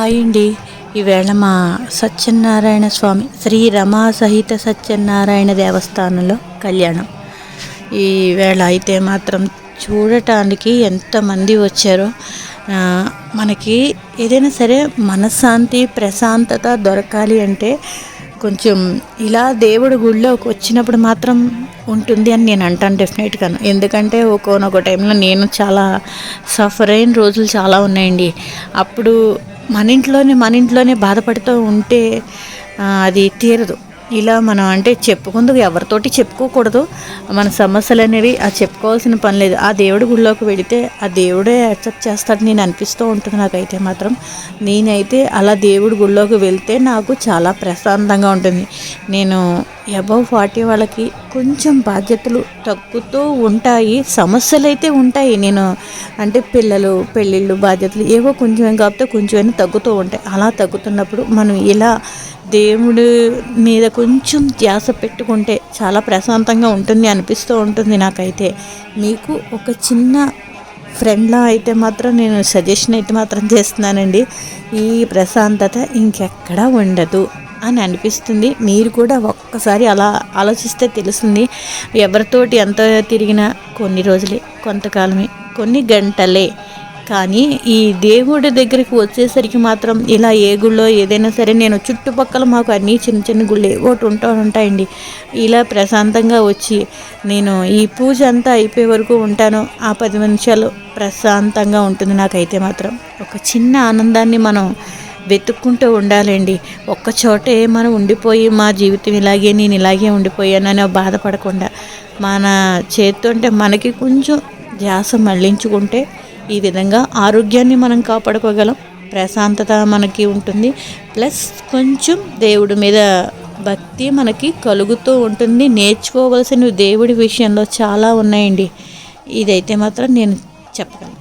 Hi అండి. ఈవేళ మా సత్యనారాయణ స్వామి శ్రీ రమా సహిత సత్యనారాయణ దేవస్థానంలో కళ్యాణం. ఈవేళ అయితే మాత్రం చూడటానికి ఎంతమంది వచ్చారో. మనకి ఏదైనా సరే మనశ్శాంతి ప్రశాంతత దొరకాలి అంటే కొంచెం ఇలా దేవుడి గుడిలోకి వచ్చినప్పుడు మాత్రం ఉంటుంది అని నేను అంటాను డెఫినెట్గా. ఎందుకంటే ఒక్కొక్క టైంలో నేను చాలా సఫర్ అయిన రోజులు చాలా ఉన్నాయండి. అప్పుడు మన ఇంట్లోనే బాధపడుతూ ఉంటే అది తీరదు. ఇలా మనం అంటే చెప్పుకుందుకు ఎవరితోటి చెప్పుకోకూడదు. మన సమస్యలు అనేవి చెప్పుకోవాల్సిన పని లేదు. ఆ దేవుడి గుడిలోకి వెళితే ఆ దేవుడే యాక్సెప్ట్ చేస్తాడు నేను అనిపిస్తూ ఉంటుంది నాకైతే మాత్రం. నేనైతే అలా దేవుడి గుడిలోకి వెళ్తే నాకు చాలా ప్రశాంతంగా ఉంటుంది. నేను అబవ్ 40 వాళ్ళకి కొంచెం బాధ్యతలు తగ్గుతూ ఉంటాయి, సమస్యలు అయితే ఉంటాయి. నేను అంటే పిల్లలు పెళ్ళిళ్ళు బాధ్యతలు ఏవో కొంచెం కాకపోతే కొంచెమైనా తగ్గుతూ ఉంటాయి. అలా తగ్గుతున్నప్పుడు మనం ఇలా దేవుడి మీద కొంచెం ధ్యాస పెట్టుకుంటే చాలా ప్రశాంతంగా ఉంటుంది అనిపిస్తూ ఉంటుంది నాకైతే. మీకు ఒక చిన్న ఫ్రెండ్లా అయితే మాత్రం నేను సజెషన్ అయితే మాత్రం చేస్తున్నానండి. ఈ ప్రశాంతత ఇంకెక్కడా ఉండదు అని అనిపిస్తుంది. మీరు కూడా ఒక్కసారి అలా ఆలోచిస్తే తెలుస్తుంది. ఎవరితోటి ఎంత తిరిగినా కొన్ని రోజులే, కొంతకాలమే, కొన్ని గంటలే. కానీ ఈ దేవుడి దగ్గరికి వచ్చేసరికి మాత్రం ఇలా ఏ గుళ్ళో ఏదైనా సరే, నేను చుట్టుపక్కల మాకు అన్నీ చిన్న చిన్న గుళ్ళు ఒకటి ఉంటాయండి. ఇలా ప్రశాంతంగా వచ్చి నేను ఈ పూజ అంతా అయిపోయే వరకు ఉంటాను. ఆ 10 నిమిషాలు ప్రశాంతంగా ఉంటుంది నాకైతే మాత్రం. ఒక చిన్న ఆనందాన్ని మనం వెతుక్కుంటూ ఉండాలండి. ఒక్కచోటే మనం ఉండిపోయి మా జీవితం ఇలాగే నేను ఇలాగే ఉండిపోయానని బాధపడకుండా మన చేతితో అంటే మనకి కొంచెం ధ్యాస మళ్లించుకుంటే ఈ విధంగా ఆరోగ్యాన్ని మనం కాపాడుకోగలం. ప్రశాంతత మనకి ఉంటుంది. ప్లస్ కొంచెం దేవుడి మీద భక్తి మనకి కలుగుతూ ఉంటుంది. నేర్చుకోవాల్సినవి దేవుడి విషయంలో చాలా ఉన్నాయండి. ఇదైతే మాత్రం నేను చెప్పగలను.